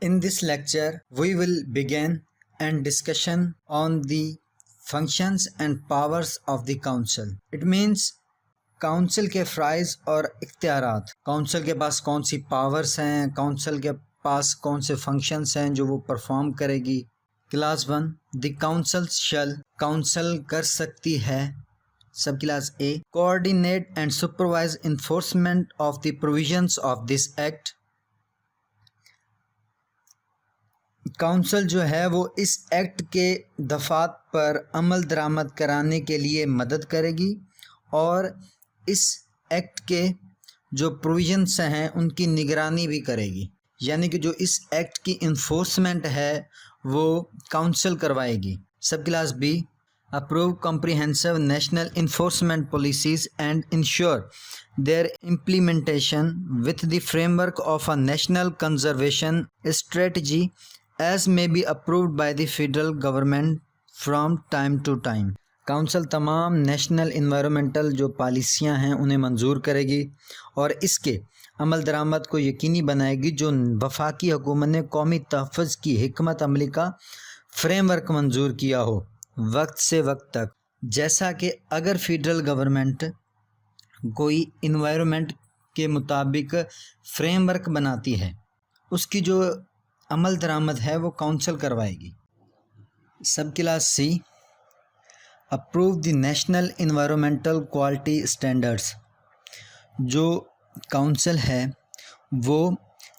In this lecture, we will begin and discussion on the functions and powers of the council. It means council کے فرائض اور اختیارات. Council کے پاس کون سی powers ہیں، کاؤنسل کے پاس کون سے فنکشنز ہیں جو وہ پرفارم کرے گی. Class 1 the council shall, council کر سکتی ہے. Sub class A coordinate and supervise enforcement of the provisions of this act. Council جو ہے وہ اس ایکٹ کے دفعات پر عمل درآمد کرانے کے لیے مدد کرے گی اور اس ایکٹ کے جو پروویژنس ہیں ان کی نگرانی بھی کرے گی. یعنی کہ جو اس ایکٹ کی انفورسمنٹ ہے وہ کاؤنسل کروائے گی. Sub class B approve comprehensive national enforcement policies and ensure their implementation with the framework of a national conservation strategy as may be approved by the federal government from time to time. Council تمام national environmental جو پالیسیاں ہیں انہیں منظور کرے گی اور اس کے عمل درآمد کو یقینی بنائے گی جو وفاقی حکومت نے قومی تحفظ کی حکمت عملی کا فریم ورک منظور کیا ہو وقت سے وقت تک. جیسا کہ اگر فیڈرل گورنمنٹ کوئی انوائرمنٹ کے مطابق فریم ورک بناتی ہے اس کی جو عمل درآمد ہے وہ کاؤنسل کروائے گی. سب کلاس سی اپروو دی نیشنل انوائرمنٹل کوالٹی اسٹینڈرڈس. جو کاؤنسل ہے وہ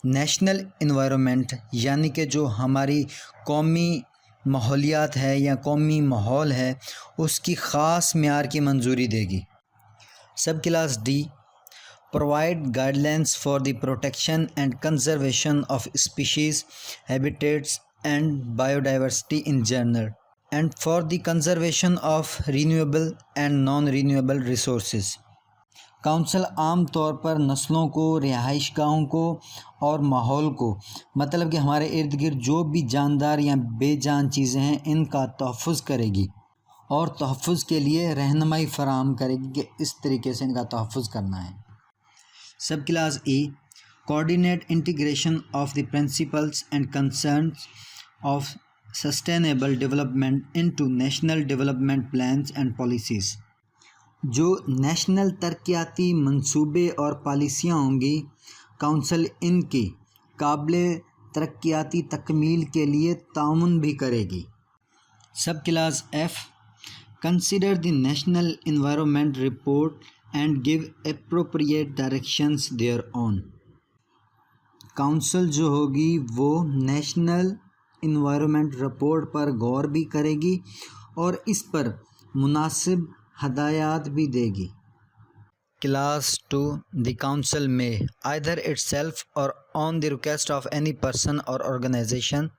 نیشنل انوائرمنٹ یعنی کہ جو ہماری قومی ماحولیات ہے یا قومی ماحول ہے اس کی خاص معیار کی منظوری دے گی. Sub class D provide guidelines for the protection and conservation of species habitats and biodiversity in general and for the conservation of renewable and non-renewable resources. Council عام طور پر نسلوں کو، رہائش گاہوں کو اور ماحول کو، مطلب کہ ہمارے ارد گرد جو بھی جاندار یا بے جان چیزیں ہیں ان کا تحفظ کرے گی اور تحفظ کے لیے رہنمائی فراہم کرے گی کہ اس طریقے سے ان کا تحفظ کرنا ہے. Sub class E coordinate integration of the principles and concerns of sustainable development into national development plans and policies. جو نیشنل ترقیاتی منصوبے اور پالیسیاں ہوں گی کاؤنسل ان کی قابل ترقیاتی تکمیل کے لیے تعاون بھی کرے گی. Sub class F consider the national environment report and give appropriate directions thereon. Council جو ہوگی وہ نیشنل انوائرمنٹ رپورٹ پر غور بھی کرے گی اور اس پر مناسب ہدایات بھی دے گی. کلاس 2 دی کاؤنسل میں either itself or on the request of any person or organization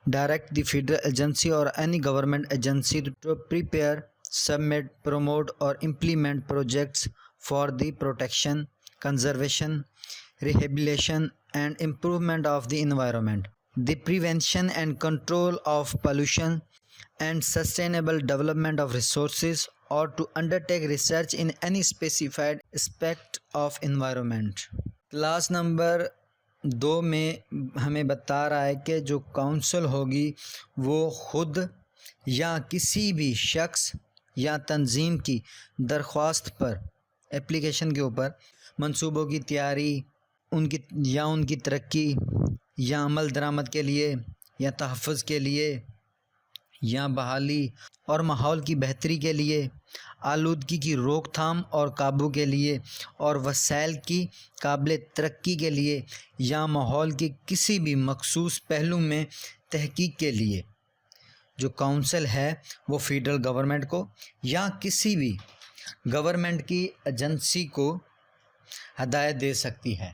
direct the federal agency or any government agency to prepare, submit, promote or implement projects for the protection, conservation, rehabilitation and improvement of the environment, the prevention and control of pollution and sustainable development of resources or to undertake research in any specified aspect of environment. Class number 2 میں ہمیں بتا رہا ہے کہ جو council ہوگی وہ خود یا کسی بھی شخص یا تنظیم کی درخواست پر اپلیکیشن کے اوپر منصوبوں کی تیاری ان کی ترقی یا عمل درآمد کے لیے یا تحفظ کے لیے یا بحالی اور ماحول کی بہتری کے لیے، آلودگی کی روک تھام اور قابو کے لیے اور وسائل کی قابل ترقی کے لیے یا ماحول کے کسی بھی مخصوص پہلو میں تحقیق کے لیے جو کاؤنسل ہے وہ فیڈرل گورنمنٹ کو یا کسی بھی گورنمنٹ کی ایجنسی کو ہدایت دے سکتی ہے.